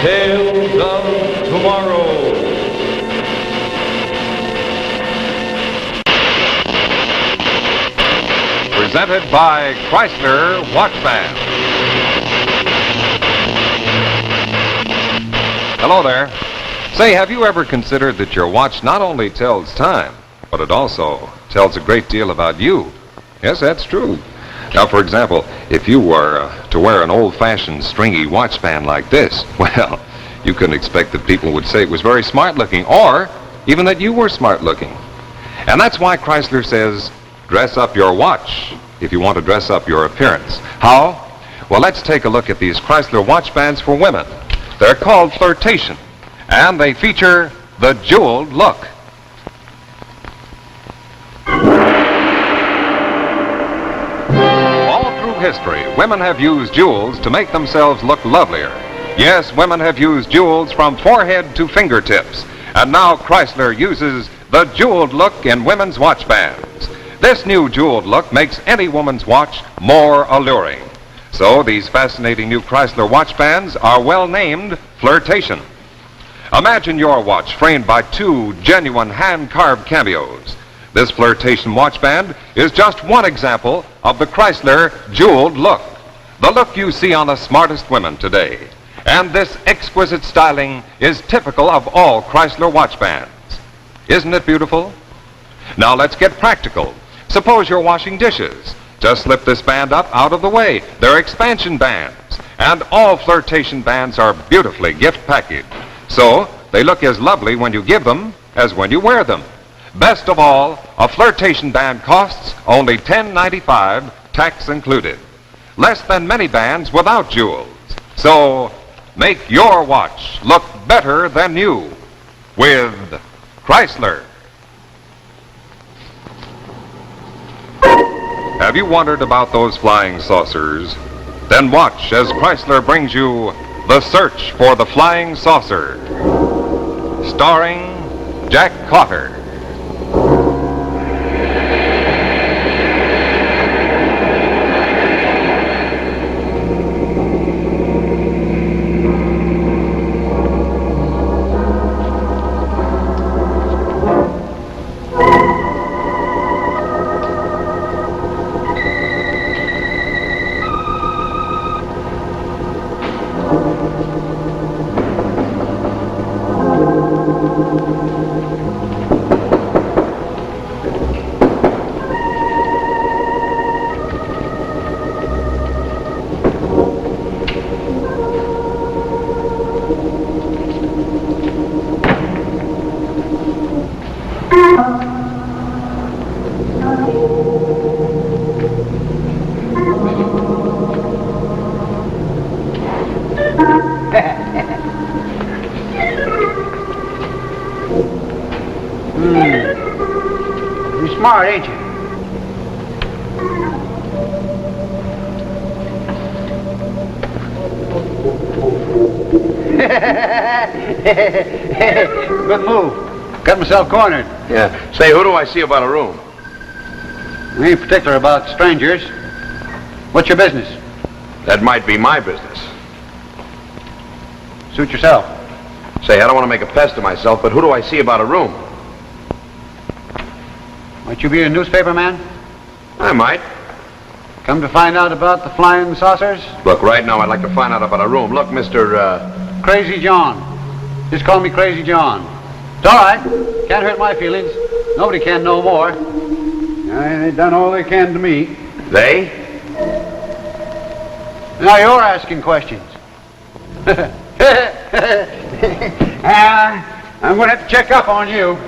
Tales of Tomorrow. Presented by Chrysler Watch Band. Hello there. Say, have you ever considered that your watch not only tells time, but it also tells a great deal about you? Yes, that's true. Now, for example, if you were to wear an old-fashioned stringy watch band like this, well, you couldn't expect that people would say it was very smart-looking, or even that you were smart-looking. And that's why Chrysler says, dress up your watch if you want to dress up your appearance. How? Well, let's take a look at these Chrysler watch bands for women. They're called Flirtation, and they feature the jeweled look. All through history, women have used jewels to make themselves look lovelier. Yes, women have used jewels from forehead to fingertips, and now Chrysler uses the jeweled look in women's watch bands. This new jeweled look makes any woman's watch more alluring. So these fascinating new Chrysler watch bands are well named Flirtation. Imagine your watch framed by two genuine hand-carved cameos. This Flirtation watch band is just one example of the Chrysler jeweled look, the look you see on the smartest women today. And this exquisite styling is typical of all Chrysler watch bands. Isn't it beautiful? Now let's get practical. Suppose you're washing dishes. Just slip this band up out of the way. They're expansion bands, and all Flirtation bands are beautifully gift packaged. So they look as lovely when you give them as when you wear them. Best of all, a Flirtation band costs only $10.95, tax included. Less than many bands without jewels. So make your watch look better than new with Chrysler. Have you wondered about those flying saucers? Then watch as Chrysler brings you The Search for the Flying Saucer, starring Jack Cotter. You're smart, ain't you? Good move. Got myself cornered. Yeah. Say, who do I see about a room? We ain't particular about strangers. What's your business? That might be my business. Suit yourself. Say, I don't want to make a pest of myself, but who do I see about a room? Might you be a newspaper man? I might. Come to find out about the flying saucers? Look, right now I'd like to find out about a room. Look, Mr. Crazy John. Just call me Crazy John. It's all right. Can't hurt my feelings. Nobody can no more. They done all they can to me. They? Now you're asking questions. I'm going to have to check up on you.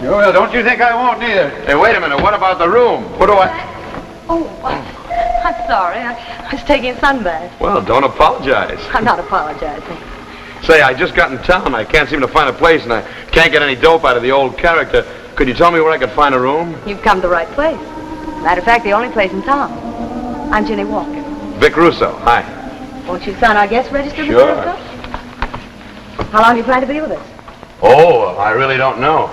Well, don't you think I won't either. Hey, wait a minute. What about the room? What do I... Oh, I'm sorry. I was taking a sunbath. Well, don't apologize. I'm not apologizing. Say, I just got in town. I can't seem to find a place, and I can't get any dope out of the old character. Could you tell me where I could find a room? You've come to the right place. Matter of fact, the only place in town. I'm Ginny Walker. Vic Russo. Hi. Won't you sign our guest register, Mr. Sure. Russo? How long do you plan to be with us? Oh, I really don't know.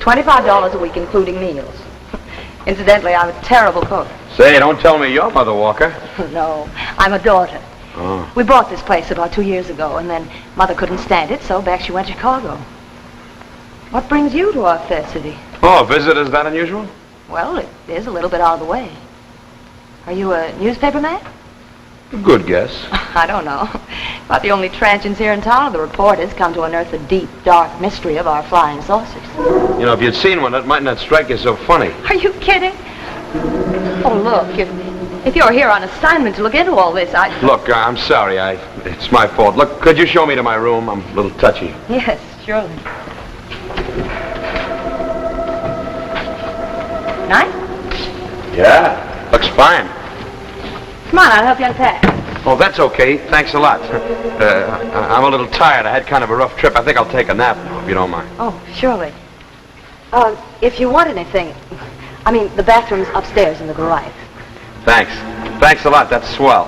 $25 a week, including meals. Incidentally, I'm a terrible cook. Say, don't tell me you're Mother Walker. No, I'm a daughter. Oh. We bought this place about 2 years ago, and then Mother couldn't stand it, so back she went to Chicago. What brings you to our fair city? Oh, visitors that unusual? Well, it is a little bit out of the way. Are you a newspaper man? Good guess. I don't know. About the only transients here in town are the reporters come to unearth the deep, dark mystery of our flying saucers. You know, if you'd seen one, that might not strike you so funny. Are you kidding? Oh, look, if you're here on assignment to look into all this, Look, I'm sorry. It's my fault. Look, could you show me to my room? I'm a little touchy. Yes, surely. Nice? Yeah, looks fine. Come on, I'll help you unpack. Oh, that's okay. Thanks a lot. I'm a little tired. I had kind of a rough trip. I think I'll take a nap now, if you don't mind. Oh, surely. If you want anything, I mean, the bathroom's upstairs in the garage. Thanks. Thanks a lot. That's swell.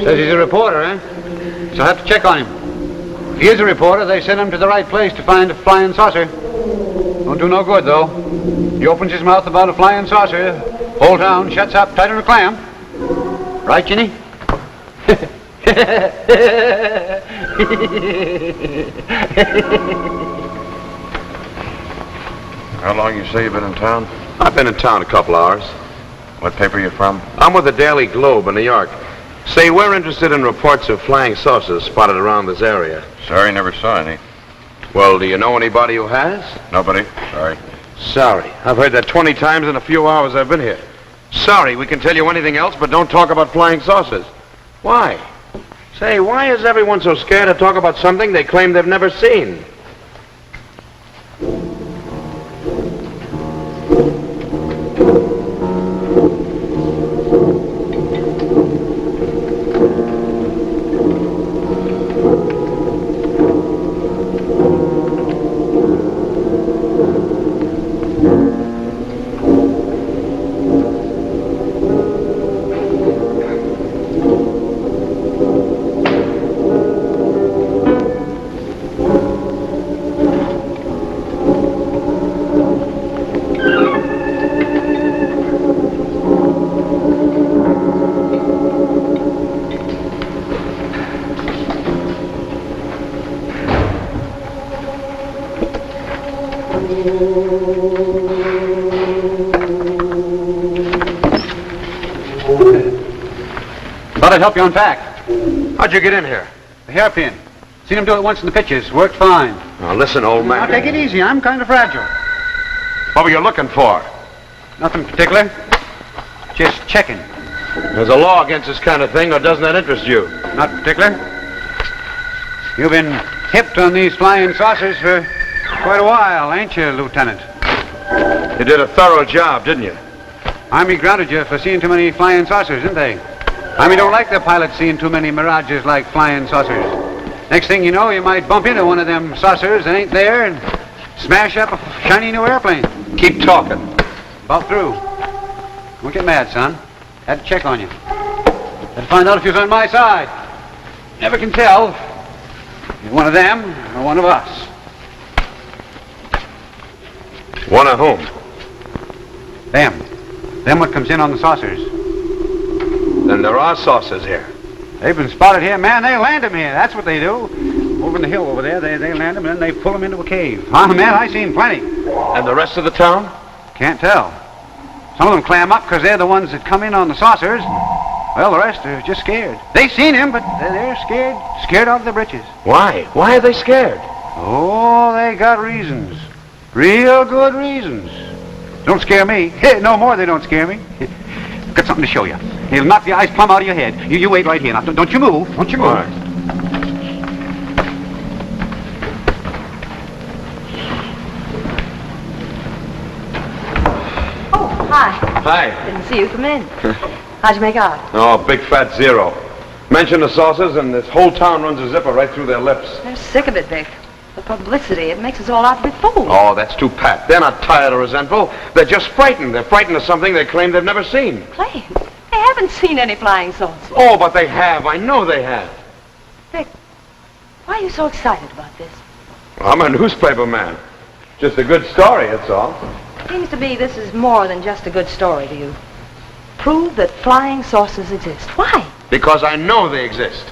Says he's a reporter, eh? So I have to check on him. If he is a reporter, they send him to the right place to find a flying saucer. Won't do no good, though. He opens his mouth about a flying saucer, whole town shuts up tighter than a clam. Right, Ginny? How long you say you've been in town? I've been in town a couple hours. What paper you from? I'm with the Daily Globe in New York. Say, we're interested in reports of flying saucers spotted around this area. Sorry, never saw any. Well, do you know anybody who has? Nobody? Sorry. Sorry. I've heard that 20 times in a few hours I've been here. Sorry, we can tell you anything else, but don't talk about flying saucers. Why? Say, why is everyone so scared to talk about something they claim they've never seen? Thought I'd help you unpack. How'd you get in here? The hairpin. Seen him do it once in the pictures. Worked fine. Now, listen, old Now, man. take it easy. I'm kind of fragile. What were you looking for? Nothing particular. Just checking. There's a law against this kind of thing, or doesn't that interest you? Not particular. You've been hipped on these flying saucers for quite a while, ain't you, Lieutenant? You did a thorough job, didn't you? Army grounded you for seeing too many flying saucers, didn't they? Army don't like the pilots seeing too many mirages like flying saucers. Next thing you know, you might bump into one of them saucers that ain't there and smash up a shiny new airplane. Keep talking. About through. Don't get mad, son. Had to check on you. Had to find out if you was on my side. Never can tell if you're one of them or one of us. One of whom? Them. Them what comes in on the saucers. Then there are saucers here. They've been spotted here, man. They land them here. That's what they do. Over in the hill over there, they land them and then they pull them into a cave. Ah, man, I seen plenty. And the rest of the town? Can't tell. Some of them clam up because they're the ones that come in on the saucers. Well, the rest are just scared. They seen him, but they're scared. Scared out of their britches. Why? Why are they scared? Oh, they got reasons. Real good reasons. Don't scare me. No more they don't scare me. Got something to show you. He'll knock the eyes plumb out of your head. You wait right here. Now, don't you move. Don't you move. All right. Oh, hi. Hi. Didn't see you come in. How'd you make out? Oh, big fat zero. Mention the saucers and this whole town runs a zipper right through their lips. They're sick of it, Vic. The publicity, it makes us all out to be fools. Oh, that's too pat. They're not tired or resentful. They're just frightened. They're frightened of something they claim they've never seen. Claim? They haven't seen any flying saucers. Oh, but they have. I know they have. Vic, why are you so excited about this? I'm a newspaper man. Just a good story, that's all. Seems to me this is more than just a good story to you. Prove that flying saucers exist. Why? Because I know they exist.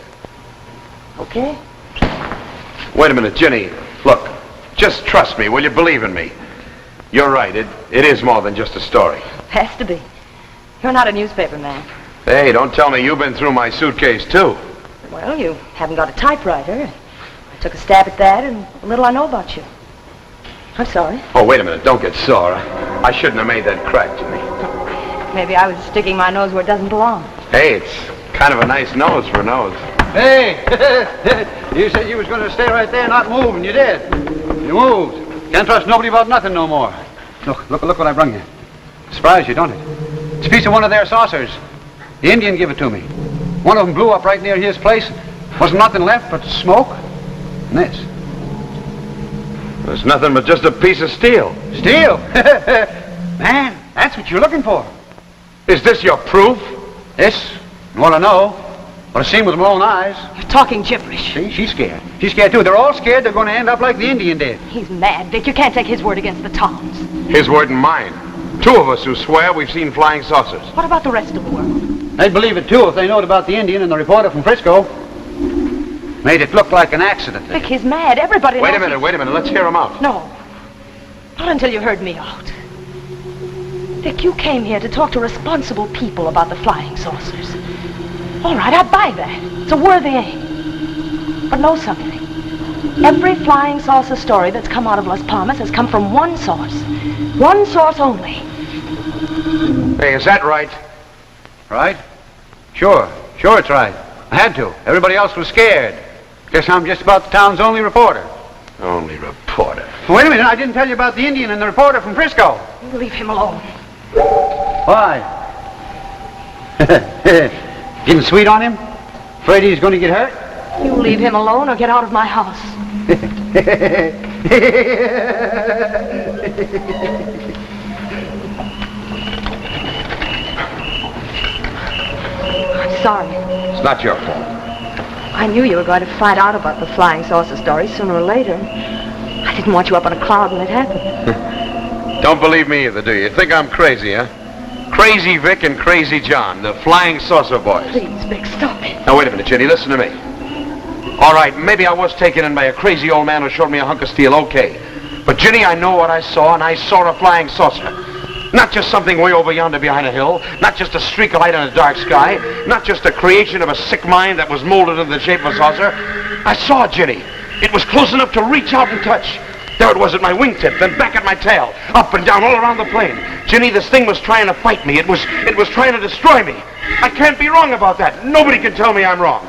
Okay. Wait a minute, Ginny. Look, just trust me, will you? Believe in me. You're right, it is more than just a story. Has to be. You're not a newspaper man. Hey, don't tell me you've been through my suitcase, too. Well, you haven't got a typewriter. I took a stab at that and a little I know about you. I'm sorry. Oh, wait a minute, don't get sore. I shouldn't have made that crack, Ginny. Maybe I was sticking my nose where it doesn't belong. Hey, it's kind of a nice nose for a nose. Hey! You said you was going to stay right there, not move, and you did. You moved. Can't trust nobody about nothing no more. Look what I brung you. Surprised you, don't it? It's a piece of one of their saucers. The Indian gave it to me. One of them blew up right near his place. Wasn't nothing left but smoke. And this. There's nothing but just a piece of steel. Steel? Man, that's what you're looking for. Is this your proof? This? What I know. What I seen with my own eyes. You're talking gibberish. See, she's scared. She's scared, too. They're all scared they're going to end up like the Indian did. He's mad, Dick. You can't take his word against the Toms. His word and mine. Two of us who swear we've seen flying saucers. What about the rest of the world? They'd believe it, too, if they knowed about the Indian and the reporter from Frisco. Made it look like an accident. Dick, he's mad. Everybody knows Wait a minute. Let's hear him out. No. Not until you heard me out. Dick, you came here to talk to responsible people about the flying saucers. All right, I buy that. It's a worthy aim. But know something. Every flying saucer story that's come out of Las Palmas has come from one source. One source only. Hey, is that right? Right? Sure it's right. I had to. Everybody else was scared. Guess I'm just about the town's only reporter. Only reporter. Wait a minute, I didn't tell you about the Indian and the reporter from Frisco. You leave him alone. Why? Getting sweet on him? Afraid he's going to get hurt? You leave him alone or get out of my house. I'm sorry. It's not your fault. I knew you were going to find out about the flying saucer story sooner or later. I didn't want you up on a cloud when it happened. Don't believe me either, do you? Think I'm crazy, huh? Crazy Vic and Crazy John, the flying saucer boys. Please, Vic, stop it. Now, wait a minute, Jenny, listen to me. All right, maybe I was taken in by a crazy old man who showed me a hunk of steel, okay. But, Jenny, I know what I saw, and I saw a flying saucer. Not just something way over yonder behind a hill, not just a streak of light in a dark sky, not just a creation of a sick mind that was molded into the shape of a saucer. I saw it, Jenny. It was close enough to reach out and touch. There it was at my wingtip, then back at my tail, up and down all around the plane. Jenny, this thing was trying to fight me. It was trying to destroy me. I can't be wrong about that. Nobody can tell me I'm wrong.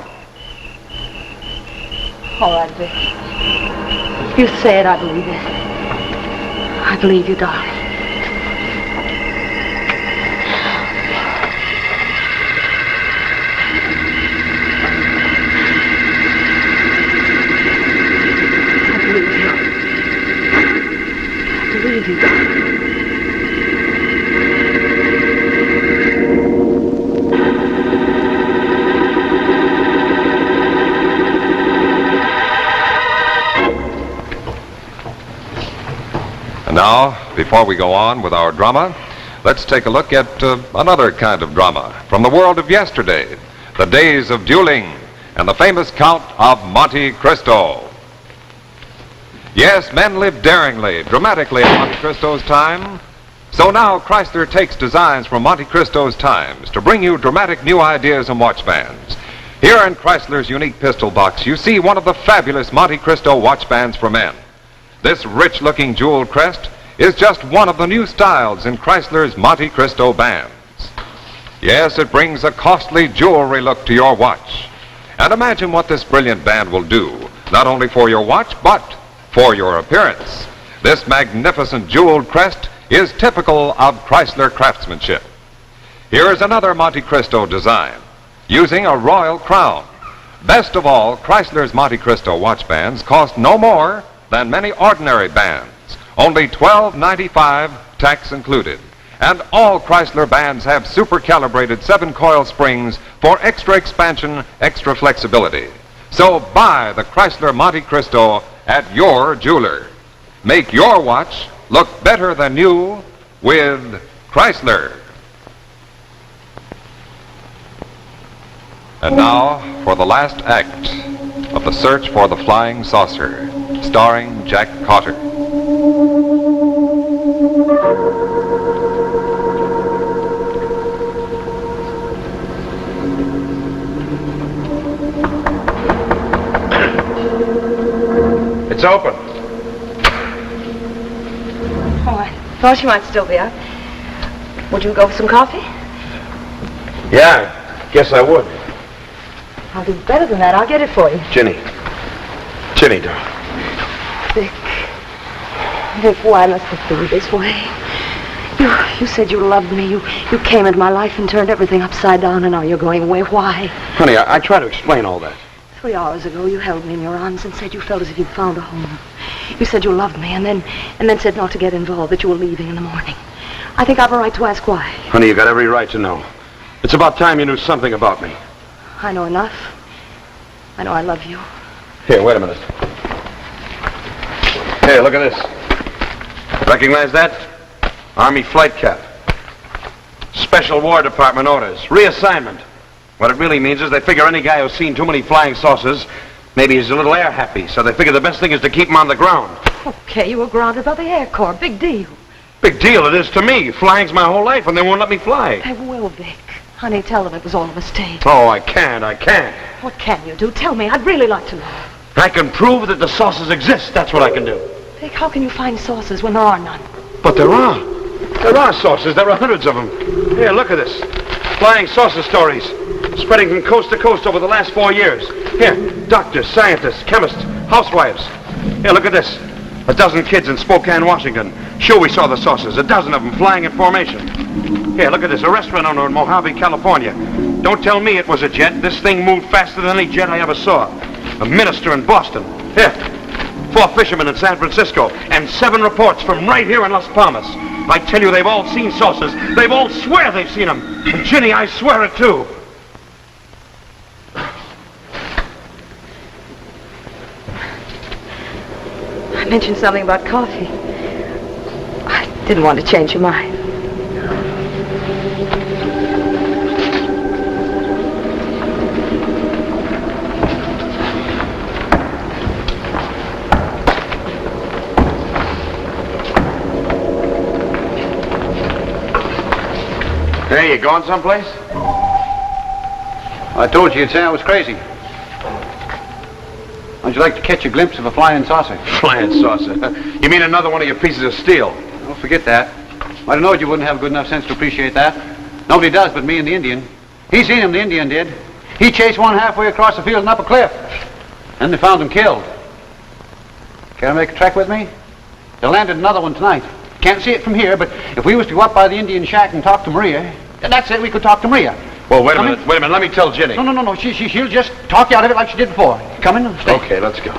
All right, Vic. If you say it, I believe it. I believe you, darling. I believe you, darling. And now, before we go on with our drama, let's take a look at another kind of drama from the world of yesterday, the days of dueling, and the famous Count of Monte Cristo. Yes, men lived daringly, dramatically in Monte Cristo's time. So now Chrysler takes designs from Monte Cristo's times to bring you dramatic new ideas and watch bands. Here in Chrysler's unique pistol box, you see one of the fabulous Monte Cristo watch bands for men. This rich-looking jeweled crest is just one of the new styles in Chrysler's Monte Cristo bands. Yes, it brings a costly jewelry look to your watch. And imagine what this brilliant band will do, not only for your watch, but for your appearance. This magnificent jeweled crest is typical of Chrysler craftsmanship. Here is another Monte Cristo design, using a royal crown. Best of all, Chrysler's Monte Cristo watch bands cost no more than many ordinary bands, only $12.95, tax included. And all Chrysler bands have super calibrated 7-coil springs for extra expansion, extra flexibility. So buy the Chrysler Monte Cristo at your jeweler. Make your watch look better than new with Chrysler. And now for the last act of the search for the flying saucer, starring Jack Cotter. It's open. Oh, I thought you might still be out. Would you go for some coffee? Yeah, guess I would. I'll do better than that. I'll get it for you. Ginny, darling. Vic, why must it be this way? You said you loved me. You came into my life and turned everything upside down, and now you're going away. Why? Honey, I try to explain all that. 3 hours ago, you held me in your arms and said you felt as if you'd found a home. You said you loved me, and then said not to get involved, that you were leaving in the morning. I think I've a right to ask why. Honey, you got every right to know. It's about time you knew something about me. I know enough. I know I love you. Here, wait a minute. Here, look at this. Recognize that? Army flight cap. Special War Department orders. Reassignment. What it really means is they figure any guy who's seen too many flying saucers, maybe he's a little air happy, so they figure the best thing is to keep him on the ground. Okay, you were grounded by the Air Corps. Big deal. Big deal it is to me. Flying's my whole life, and they won't let me fly. I will, Vic. Honey, tell them it was all a mistake. Oh, I can't. What can you do? Tell me. I'd really like to know. I can prove that the saucers exist. That's what I can do. Vic, how can you find saucers when there are none? But there are. There are saucers. There are hundreds of them. Here, look at this. Flying saucer stories. Spreading from coast to coast over the last 4 years. Here, doctors, scientists, chemists, housewives. Here, look at this. 12 kids in Spokane, Washington. Sure, we saw the saucers. 12 of them flying in formation. Here, look at this. A restaurant owner in Mojave, California. Don't tell me it was a jet. This thing moved faster than any jet I ever saw. A minister in Boston. Here. 4 fishermen in San Francisco. And 7 reports from right here in Las Palmas. I tell you, they've all seen saucers. They've all swear they've seen them. And Ginny, I swear it too. I mentioned something about coffee. I didn't want to change your mind. Hey, you going someplace? I told you you'd say I was crazy. How'd you like to catch a glimpse of a flying saucer? Flying saucer. You mean another one of your pieces of steel? Don't forget that. I'd have known you wouldn't have good enough sense to appreciate that. Nobody does but me and the Indian. He seen him, the Indian did. He chased one halfway across the field and up a cliff. Then they found him killed. Care to make a trek with me? They landed another one tonight. Can't see it from here, but if we was to go up by the Indian shack and talk to Maria, that's it, we could talk to Maria. Well, wait a minute, let me tell Ginny. No. She'll just talk you out of it like she did before. Come in and stay. Okay, let's go.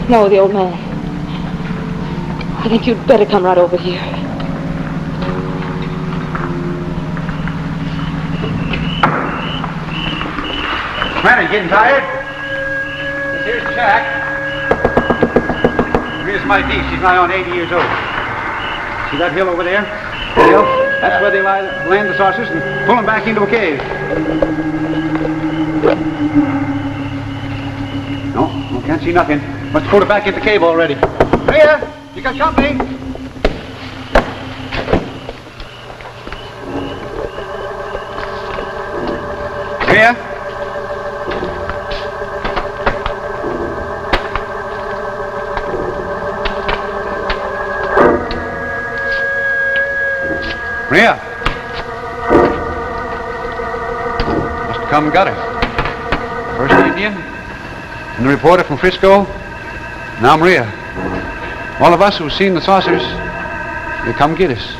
No, the old man. I think you'd better come right over here. Man, are you getting tired? Here's the shack. Here's my niece. She's nigh on 80 years old. See that hill over there? The hill? That's where they land the saucers and pull them back into a cave. No, can't see nothing. Must have pulled it back into the cave already. Here, you got company. Here. Maria. Must have come and got her. First Indian, and the reporter from Frisco. Now Maria. All of us who've seen the saucers, they come get us,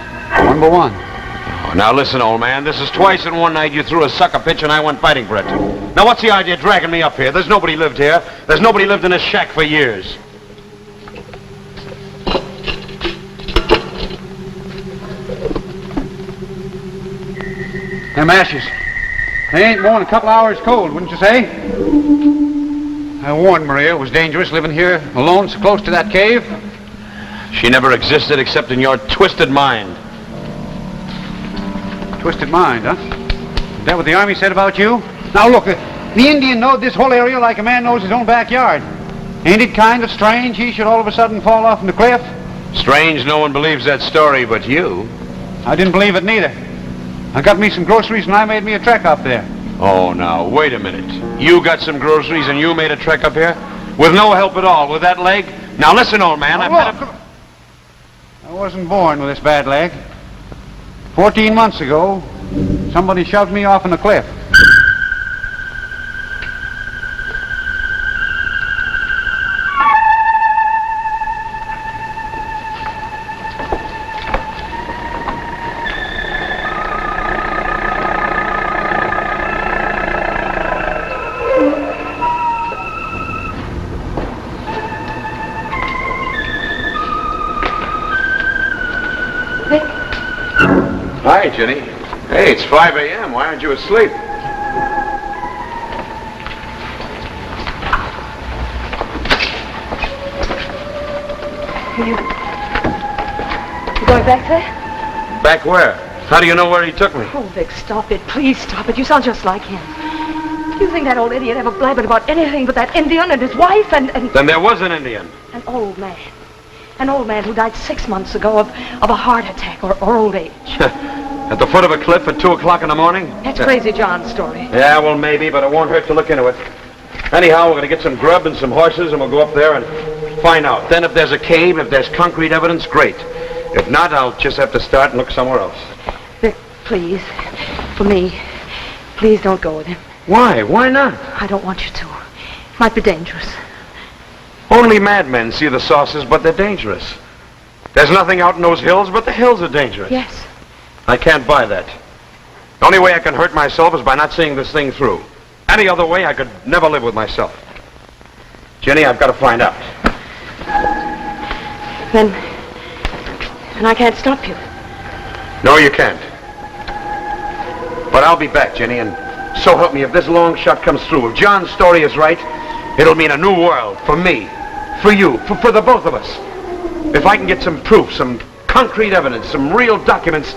one by one. Oh, now listen, old man. This is twice in one night you threw a sucker pitch and I went fighting for it. Now what's the idea of dragging me up here? There's nobody lived here. There's nobody lived in this shack for years. Them ashes. They ain't more than a couple hours cold, wouldn't you say? I warned Maria it was dangerous living here alone so close to that cave. She never existed except in your twisted mind. Twisted mind, huh? Is that what the Army said about you? Now look, the Indian knowed this whole area like a man knows his own backyard. Ain't it kind of strange he should all of a sudden fall off from the cliff? Strange no one believes that story but you. I didn't believe it neither. I got me some groceries and I made me a trek up there. Oh, now, wait a minute. You got some groceries and you made a trek up here? With no help at all, with that leg? Now listen, old man, I've met a... I wasn't born with this bad leg. 14 months ago, somebody shoved me off in the cliff. Hi, Jenny. Hey, it's 5 a.m. Why aren't you asleep? You going back there? Back where? How do you know where he took me? Oh, Vic, stop it. Please stop it. You sound just like him. Do you think that old idiot ever blabbered about anything but that Indian and his wife and... Then there was an Indian. An old man. An old man who died 6 months ago of a heart attack or old age. At the foot of a cliff at 2 o'clock in the morning? That's Crazy John's story. Yeah, well, maybe, but it won't hurt to look into it. Anyhow, we're going to get some grub and some horses, and we'll go up there and find out. Then if there's a cave, if there's concrete evidence, great. If not, I'll just have to start and look somewhere else. Vic, please, for me, please don't go with him. Why? Why not? I don't want you to. It might be dangerous. Only madmen see the saucers, but they're dangerous. There's nothing out in those hills, but the hills are dangerous. Yes. I can't buy that. The only way I can hurt myself is by not seeing this thing through. Any other way, I could never live with myself. Jenny, I've got to find out. Then I can't stop you. No, you can't. But I'll be back, Jenny, and so help me, if this long shot comes through, if John's story is right, it'll mean a new world for me, for you, for the both of us. If I can get some proof, some concrete evidence, some real documents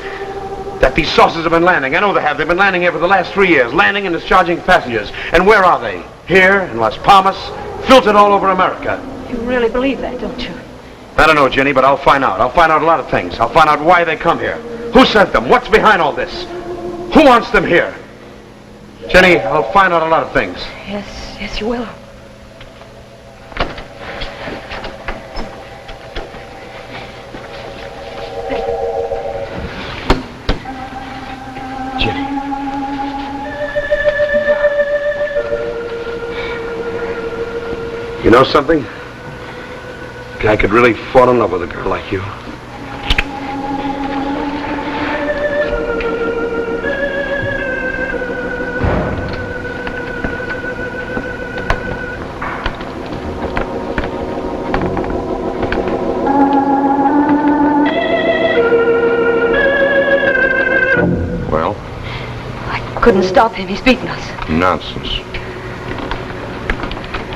that these saucers have been landing. I know they have. They've been landing here for the last 3 years, landing and discharging passengers. And where are they? Here, in Las Palmas, filtered all over America. You really believe that, don't you? I don't know, Jenny, but I'll find out. I'll find out a lot of things. I'll find out why they come here. Who sent them? What's behind all this? Who wants them here? Jenny, I'll find out a lot of things. Yes, you will. You know something? I could really fall in love with a girl like you. Well? I couldn't stop him. He's beaten us. Nonsense.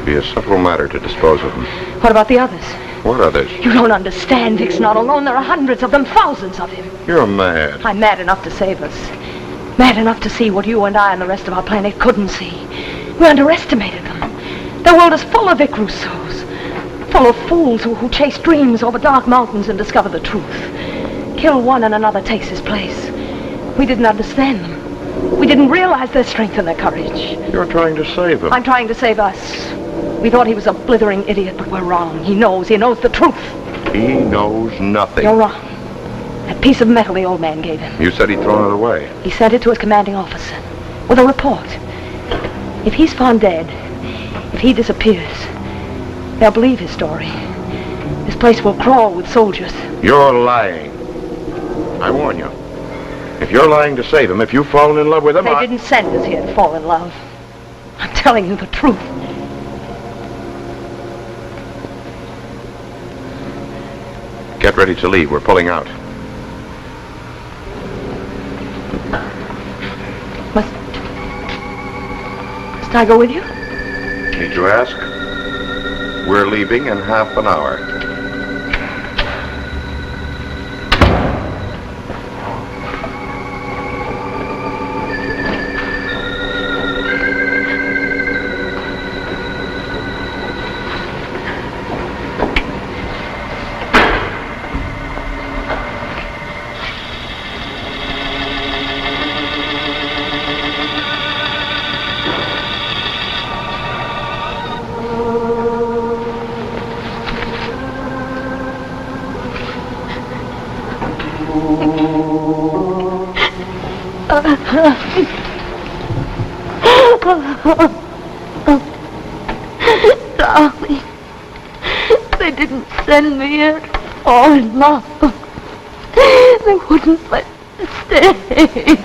Be a simple matter to dispose of them. What about the others? What others? You don't understand. Vic's not alone. There are hundreds of them, thousands of him. You're mad. I'm mad enough to save us. Mad enough to see what you and I and the rest of our planet couldn't see. We underestimated them. The world is full of Vic Rousseaus. Full of fools who chase dreams over dark mountains and discover the truth. Kill one and another takes his place. We didn't understand them. We didn't realize their strength and their courage. You're trying to save them. I'm trying to save us. We thought he was a blithering idiot, but we're wrong. He knows the truth. He knows nothing. You're wrong. That piece of metal the old man gave him. You said he'd thrown it away. He sent it to his commanding officer with a report. If he's found dead, If he disappears, they'll believe his story. This place will crawl with soldiers. You're lying. I warn you. If you're lying to save him, if you've fallen in love with him, They didn't send us here to fall in love. I'm telling you the truth. Get ready to leave. We're pulling out. Must I go with you? Need you ask? We're leaving in half an hour. Darling, they didn't send me here to fall in love. They wouldn't let me stay.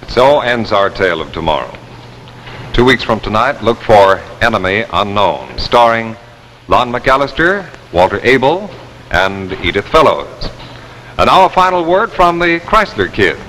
So ends our tale of tomorrow. 2 weeks from tonight, look for Enemy Unknown, starring Lon McAllister, Walter Abel, and Edith Fellows. And now a final word from the Chrysler Kids.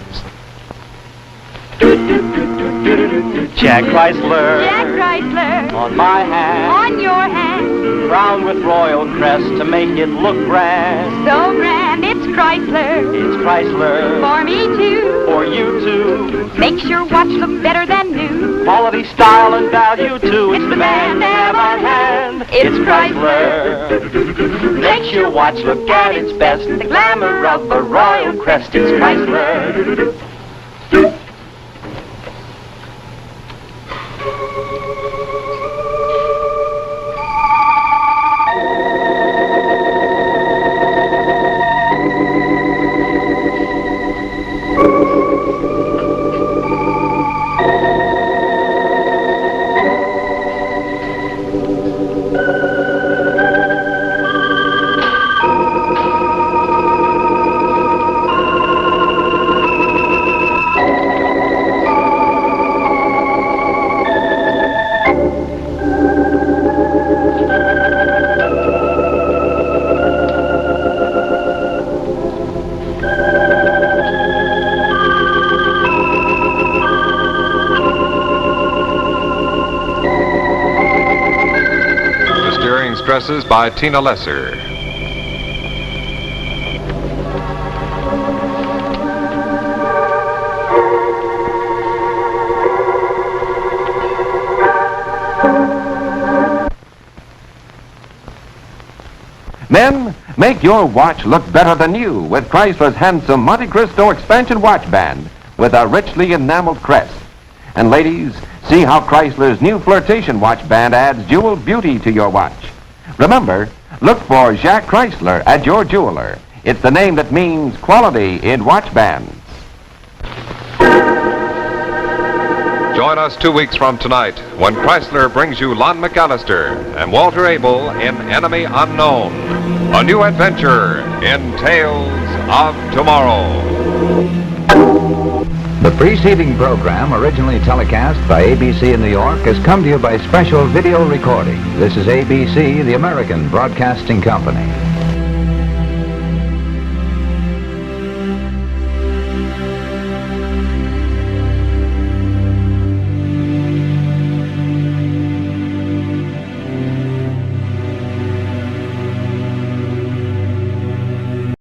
Jack Chrysler, Jack Chrysler, on my hand, on your hand, crowned with royal crest to make it look grand. so grand, it's Chrysler. It's Chrysler, For me too. for you too. Makes your watch look better than new. Quality, style, and value too. It's the man to have on hand. It's Chrysler. Makes your watch look at its best. The glamour of a royal crest. It's Chrysler. Dresses by Tina Lesser. Men, make your watch look better than new with Chrysler's handsome Monte Cristo expansion watch band with a richly enameled crest. And ladies, see how Chrysler's new flirtation watch band adds jeweled beauty to your watch. Remember, look for Jack Chrysler at your jeweler. It's the name that means quality in watch bands. Join us 2 weeks from tonight when Chrysler brings you Lon McAllister and Walter Abel in Enemy Unknown, a new adventure in Tales of Tomorrow. The preceding program, originally telecast by ABC in New York, has come to you by special video recording. This is ABC, the American Broadcasting Company.